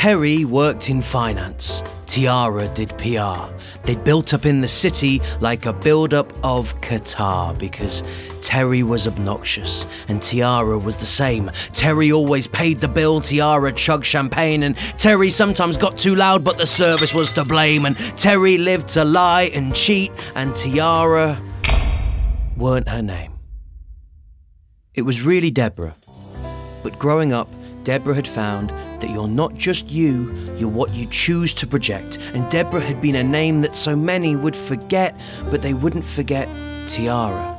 Terry worked in finance. Tiara did PR. They built up in the city like a build-up of Qatar because Terry was obnoxious and Tiara was the same. Terry always paid the bill, Tiara chugged champagne, and Terry sometimes got too loud but the service was to blame, and Terry lived to lie and cheat, and Tiara weren't her name. It was really Deborah. But growing up, Deborah had found that you're not just you, you're what you choose to project. And Deborah had been a name that so many would forget, but they wouldn't forget Tiara.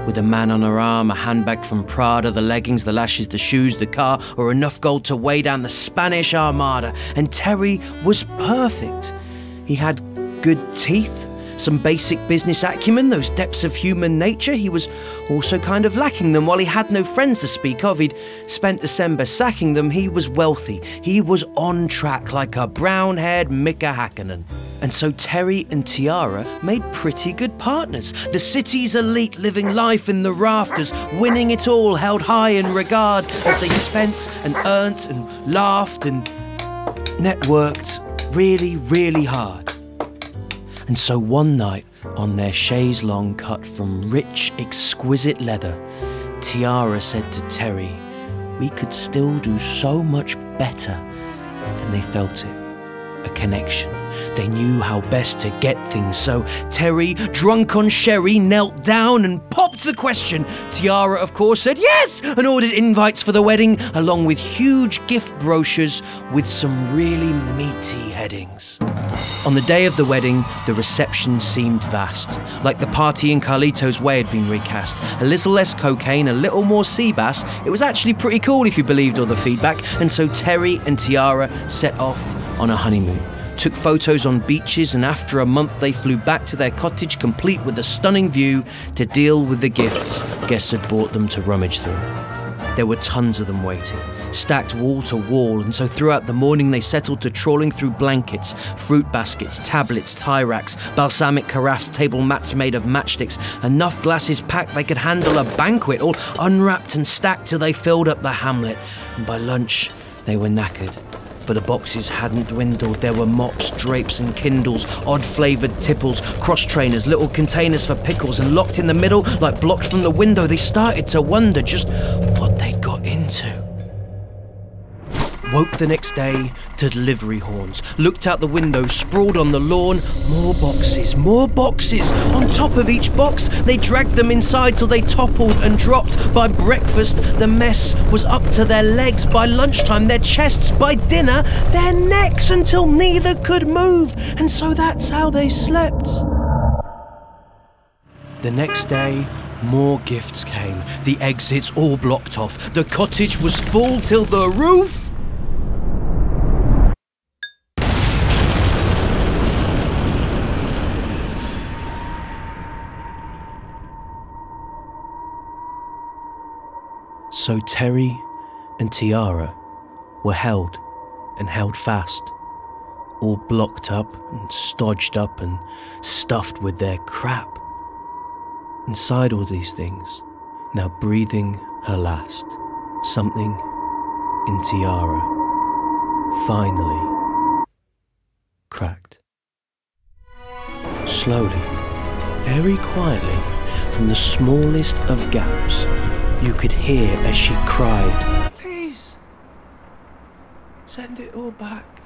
With a man on her arm, a handbag from Prada, the leggings, the lashes, the shoes, the car, or enough gold to weigh down the Spanish Armada. And Terry was perfect. He had good teeth, some basic business acumen, those depths of human nature. He was also kind of lacking them. While he had no friends to speak of, he'd spent December sacking them. He was wealthy. He was on track like a brown-haired Mika Hakkinen. And so Terry and Tiara made pretty good partners. The city's elite, living life in the rafters, winning it all, held high in regard as they spent and earned and laughed and networked really, really hard. And so one night, on their chaise longue cut from rich, exquisite leather, Tiara said to Terry, "We could still do so much better." And they felt it, a connection. They knew how best to get things, so Terry, drunk on sherry, knelt down and popped the question. Tiara, of course, said yes and ordered invites for the wedding, along with huge gift brochures with some really meaty headings. On the day of the wedding, the reception seemed vast, like the party in Carlito's Way had been recast. A little less cocaine, a little more sea bass. It was actually pretty cool if you believed all the feedback, and so Terry and Tiara set off on a honeymoon. Took photos on beaches, and after a month they flew back to their cottage complete with a stunning view to deal with the gifts guests had brought them to rummage through. There were tons of them waiting, stacked wall to wall, and so throughout the morning they settled to trawling through blankets, fruit baskets, tablets, tie racks, balsamic carafes, table mats made of matchsticks, enough glasses packed they could handle a banquet, all unwrapped and stacked till they filled up the hamlet. And by lunch they were knackered. But the boxes hadn't dwindled. There were mops, drapes and kindles, odd-flavoured tipples, cross-trainers, little containers for pickles, and locked in the middle, like blocked from the window, they started to wonder just what they'd got into. Woke the next day to delivery horns. Looked out the window, sprawled on the lawn. More boxes, more boxes. On top of each box, they dragged them inside till they toppled and dropped. By breakfast, the mess was up to their legs. By lunchtime, their chests. By dinner, their necks, until neither could move. And so that's how they slept. The next day, more gifts came. The exits all blocked off. The cottage was full till the roof. So Terry and Tiara were held and held fast, all blocked up and stodged up and stuffed with their crap. Inside all these things, now breathing her last, something in Tiara finally cracked. Slowly, very quietly, from the smallest of gaps, you could hear as she cried, "Please, send it all back."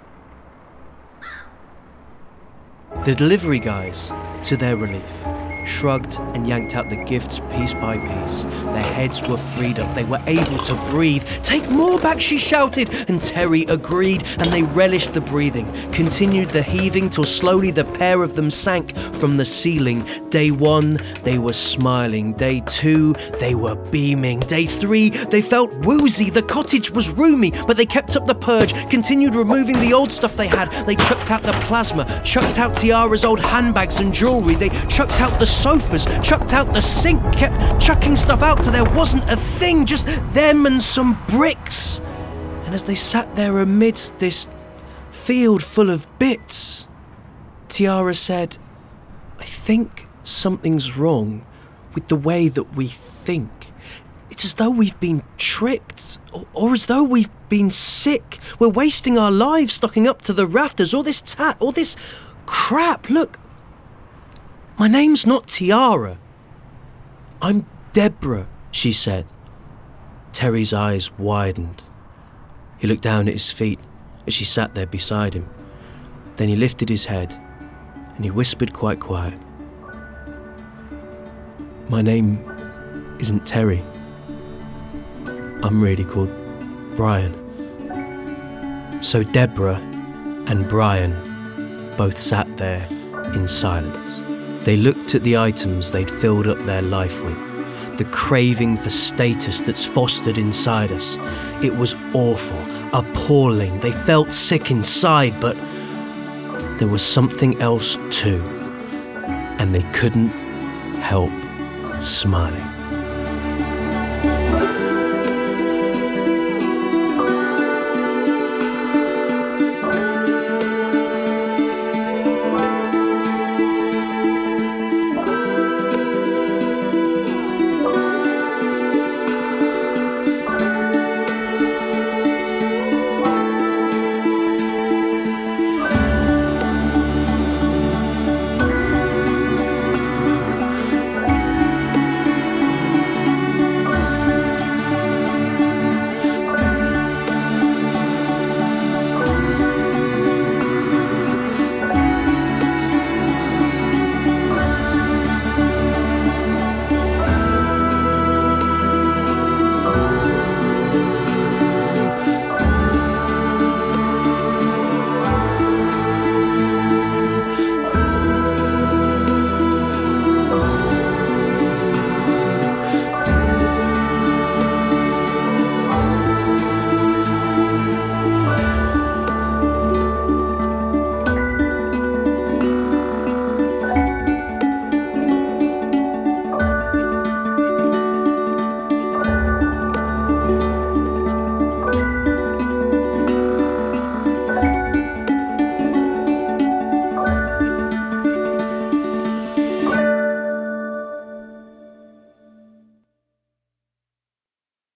The delivery guys, to their relief, shrugged and yanked out the gifts piece by piece. Their heads were freed up. They were able to breathe. "Take more back," she shouted, and Terry agreed, and they relished the breathing, continued the heaving till slowly the pair of them sank from the ceiling. Day 1, they were smiling. Day 2, they were beaming. Day 3, they felt woozy. The cottage was roomy, but they kept up the purge, continued removing the old stuff they had. They chucked out the plasma, chucked out Tiara's old handbags and jewellery. They chucked out the sofas, chucked out the sink, kept chucking stuff out till there wasn't a thing, just them and some bricks. And as they sat there amidst this field full of bits, Tiara said, "I think something's wrong with the way that we think. It's as though we've been tricked, or as though we've been sick. We're wasting our lives stocking up to the rafters, all this all this crap. Look, my name's not Tiara. I'm Deborah, she said. Terry's eyes widened. He looked down at his feet as she sat there beside him. Then he lifted his head and he whispered quite quiet, "My name isn't Terry. I'm really called Brian." So Deborah and Brian both sat there in silence. They looked at the items they'd filled up their life with, the craving for status that's fostered inside us. It was awful, appalling. They felt sick inside, but there was something else too, and they couldn't help smiling.